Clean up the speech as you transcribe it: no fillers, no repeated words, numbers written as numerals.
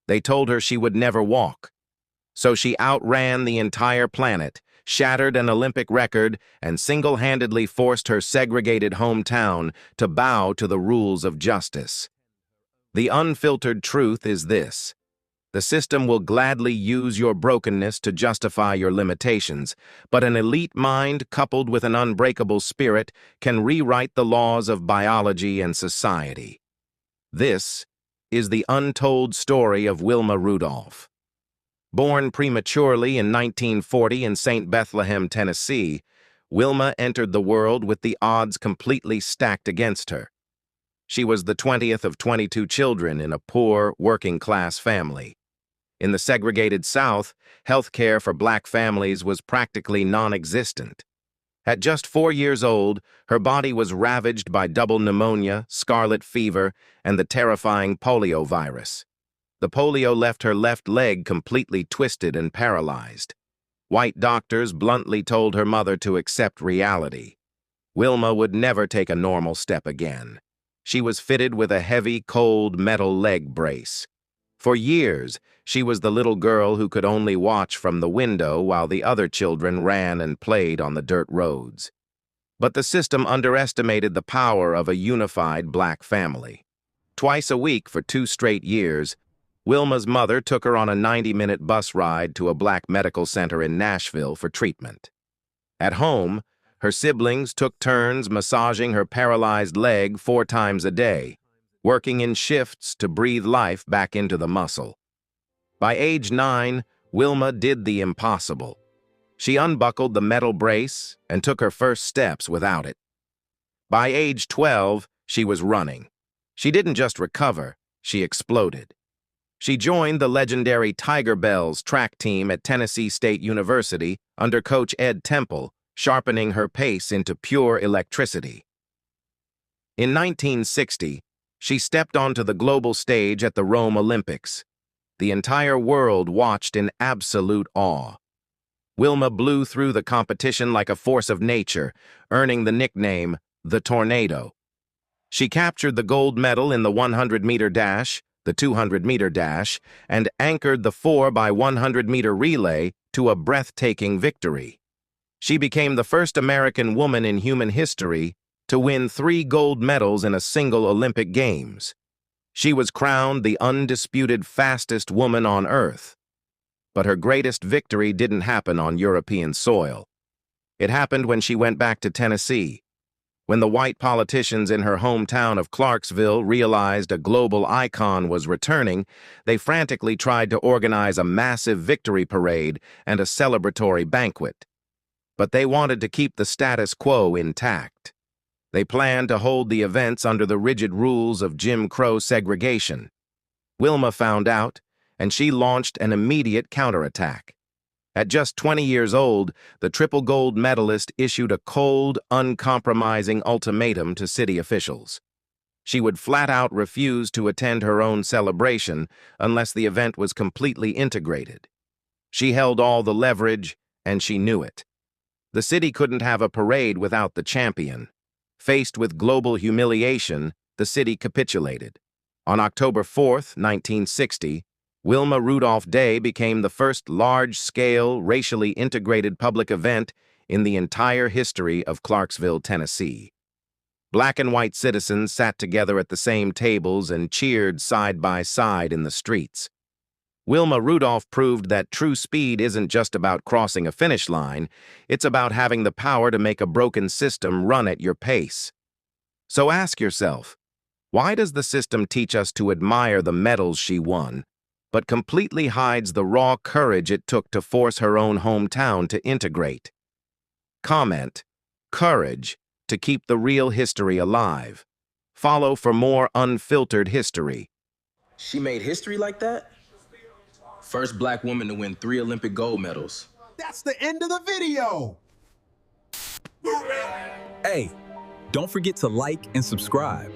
They told her she would never walk. So she outran the entire planet, shattered an Olympic record, and single-handedly forced her segregated hometown to bow to the rules of justice. The unfiltered truth is this: the system will gladly use your brokenness to justify your limitations, but an elite mind coupled with an unbreakable spirit can rewrite the laws of biology and society. This is the untold story of Wilma Rudolph. Born prematurely in 1940 in St. Bethlehem, Tennessee, Wilma entered the world with the odds completely stacked against her. She was the 20th of 22 children in a poor, working-class family. In the segregated South, health care for black families was practically non-existent. At just 4 years old, her body was ravaged by double pneumonia, scarlet fever, and the terrifying polio virus. The polio left her left leg completely twisted and paralyzed. White doctors bluntly told her mother to accept reality. Wilma would never take a normal step again. She was fitted with a heavy, cold metal leg brace. For years, she was the little girl who could only watch from the window while the other children ran and played on the dirt roads. But the system underestimated the power of a unified black family. Twice a week for 2 straight years, Wilma's mother took her on a 90-minute bus ride to a black medical center in Nashville for treatment. At home, her siblings took turns massaging her paralyzed leg 4 times a day, working in shifts to breathe life back into the muscle. By age 9, Wilma did the impossible. She unbuckled the metal brace and took her first steps without it. By age 12, she was running. She didn't just recover, she exploded. She joined the legendary Tiger Bells track team at Tennessee State University under Coach Ed Temple, sharpening her pace into pure electricity. In 1960, she stepped onto the global stage at the Rome Olympics. The entire world watched in absolute awe. Wilma blew through the competition like a force of nature, earning the nickname the Tornado. She captured the gold medal in the 100-meter dash, the 200-meter dash, and anchored the 4x100-meter relay to a breathtaking victory. She became the first American woman in human history to win 3 gold medals in a single Olympic Games. She was crowned the undisputed fastest woman on Earth. But her greatest victory didn't happen on European soil. It happened when she went back to Tennessee. When the white politicians in her hometown of Clarksville realized a global icon was returning, they frantically tried to organize a massive victory parade and a celebratory banquet. But they wanted to keep the status quo intact. They planned to hold the events under the rigid rules of Jim Crow segregation. Wilma found out, and she launched an immediate counterattack. At just 20 years old, the triple gold medalist issued a cold, uncompromising ultimatum to city officials. She would flat-out refuse to attend her own celebration unless the event was completely integrated. She held all the leverage, and she knew it. The city couldn't have a parade without the champion. Faced with global humiliation, the city capitulated. On October 4th, 1960, Wilma Rudolph Day became the first large-scale, racially integrated public event in the entire history of Clarksville, Tennessee. Black and white citizens sat together at the same tables and cheered side by side in the streets. Wilma Rudolph proved that true speed isn't just about crossing a finish line, it's about having the power to make a broken system run at your pace. So ask yourself, why does the system teach us to admire the medals she won, but completely hides the raw courage it took to force her own hometown to integrate? Comment, courage, to keep the real history alive. Follow for more unfiltered history. She made history like that? First black woman to win 3 Olympic gold medals. That's the end of the video! Hey, don't forget to like and subscribe.